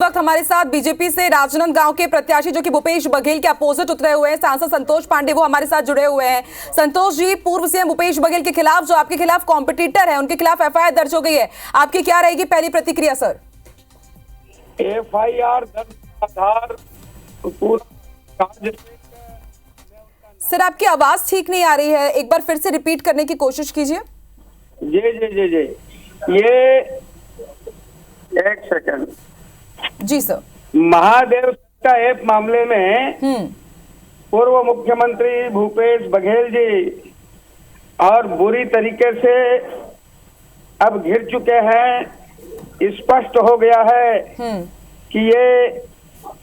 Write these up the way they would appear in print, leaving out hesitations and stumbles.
वक्त हमारे साथ बीजेपी से राजनांदगांव के प्रत्याशी जो कि भूपेश बघेल के अपोजिट उतरे हुए हैं सांसद संतोष पांडे, वो हमारे साथ जुड़े हुए हैं। संतोष जी, पूर्व सीएम भूपेश बघेल के खिलाफ जो आपके खिलाफ कॉम्पिटिटर है उनके खिलाफ एफआईआर दर्ज हो गई है, आपकी क्या रहेगी पहली प्रतिक्रिया सर? एफआईआर दर्ज आधार सर आपकी आवाज ठीक नहीं आ रही है, एक बार फिर से रिपीट करने की कोशिश कीजिए। जी ये एक सेकंड जी सर। महादेव का ऐप मामले में पूर्व मुख्यमंत्री भूपेश बघेल जी और बुरी तरीके से अब घिर चुके हैं। स्पष्ट हो गया है कि ये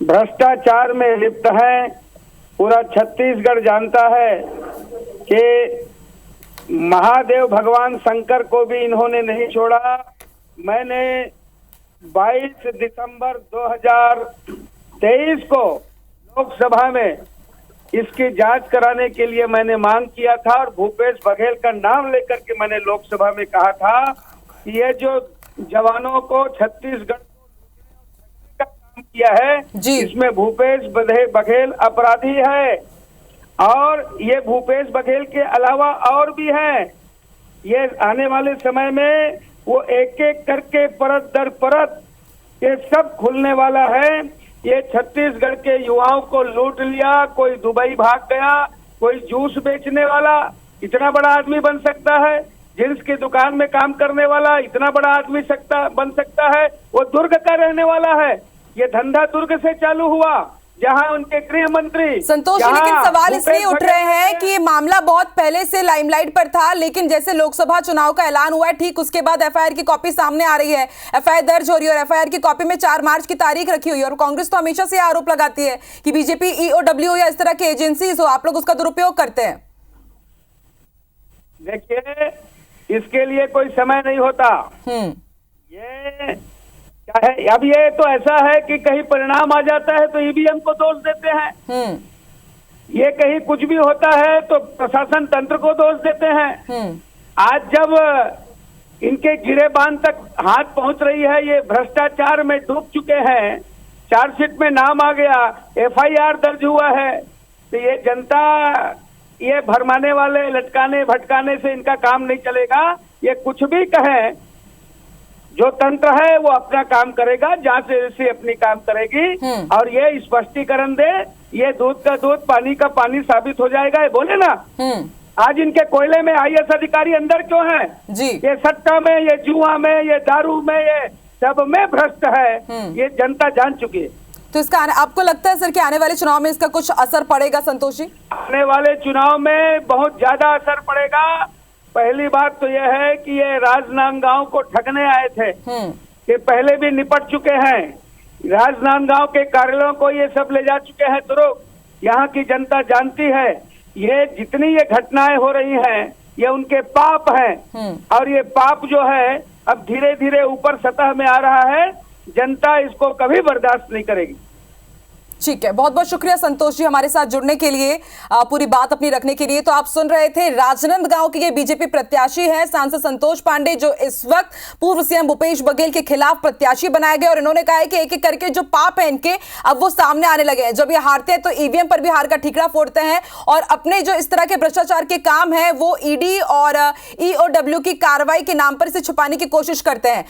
भ्रष्टाचार में लिप्त हैं। पूरा छत्तीसगढ़ जानता है कि महादेव भगवान शंकर को भी इन्होंने नहीं छोड़ा। मैंने 22 दिसंबर 2023 को लोकसभा में इसकी जांच कराने के लिए मैंने मांग किया था और भूपेश बघेल का नाम लेकर के मैंने लोकसभा में कहा था कि ये जो जवानों को छत्तीसगढ़ को का काम किया है इसमें भूपेश बघेल अपराधी है। और ये भूपेश बघेल के अलावा और भी हैं। ये आने वाले समय में वो एक एक करके परत दर परत ये सब खुलने वाला है। ये छत्तीसगढ़ के युवाओं को लूट लिया, कोई दुबई भाग गया, कोई जूस बेचने वाला इतना बड़ा आदमी बन सकता है, जींस की दुकान में काम करने वाला इतना बड़ा आदमी बन सकता है। वो दुर्ग का रहने वाला है। ये धंधा दुर्ग से चालू हुआ जहां उनके गृह मंत्री संतोष जी, लेकिन सवाल इसलिए उठ रहे हैं कि ये मामला बहुत पहले से लाइमलाइट पर था, लेकिन जैसे लोकसभा चुनाव का ऐलान हुआ है ठीक उसके बाद एफआईआर की कॉपी सामने आ रही है, एफआईआर दर्ज हो रही है और एफआईआर की कॉपी में 4 मार्च की तारीख रखी हुई है। और कांग्रेस तो हमेशा से आरोप लगाती है कि बीजेपी ईओडब्ल्यू या इस तरह की एजेंसीज हो, आप लोग उसका दुरुपयोग करते हैं। देखिए, इसके लिए कोई समय नहीं होता। ये क्या है, अब ये तो ऐसा है कि कहीं परिणाम आ जाता है तो ईवीएम को दोष देते हैं। ये कहीं कुछ भी होता है तो प्रशासन तंत्र को दोष देते हैं। आज जब इनके गिरेबान तक हाथ पहुंच रही है, ये भ्रष्टाचार में डूब चुके हैं, चार्जशीट में नाम आ गया, एफआईआर दर्ज हुआ है, तो ये जनता ये भरमाने वाले लटकाने भटकाने से इनका काम नहीं चलेगा। ये कुछ भी कहें, जो तंत्र है वो अपना काम करेगा, जांच एजेंसी अपनी काम करेगी और ये स्पष्टीकरण दे। ये दूध का दूध पानी का पानी साबित हो जाएगा। ये बोले ना आज इनके कोयले में आईएएस अधिकारी अंदर क्यों हैं? जी, ये सट्टा में, ये जुआ में, ये दारू में, ये सब में भ्रष्ट है। ये जनता जान चुकी है। तो इसका आपको लगता है सर कि आने वाले चुनाव में इसका कुछ असर पड़ेगा? संतोष जी, आने वाले चुनाव में बहुत ज्यादा असर पड़ेगा। पहली बात तो यह है कि ये राजनांदगांव को ठगने आए थे, ये पहले भी निपट चुके हैं। राजनांदगांव के कार्यालयों को ये सब ले जा चुके हैं तुरंत। यहाँ की जनता जानती है ये जितनी ये घटनाएं हो रही हैं ये उनके पाप हैं और ये पाप जो है अब धीरे धीरे ऊपर सतह में आ रहा है। जनता इसको कभी बर्दाश्त नहीं करेगी। ठीक है, बहुत बहुत शुक्रिया संतोष जी हमारे साथ जुड़ने के लिए, पूरी बात अपनी रखने के लिए। तो आप सुन रहे थे राजनांदगांव के ये बीजेपी प्रत्याशी है सांसद संतोष पांडे, जो इस वक्त पूर्व सीएम भूपेश बघेल के खिलाफ प्रत्याशी बनाए गए और इन्होंने कहा है कि एक एक करके जो पाप है इनके अब वो सामने आने लगे हैं। जब ये हारते हैं तो ईवीएम पर भी हार का ठीकरा फोड़ते हैं और अपने जो इस तरह के भ्रष्टाचार के काम है वो ईडी और ईओडब्ल्यू की कार्रवाई के नाम पर इसे छुपाने की कोशिश करते हैं।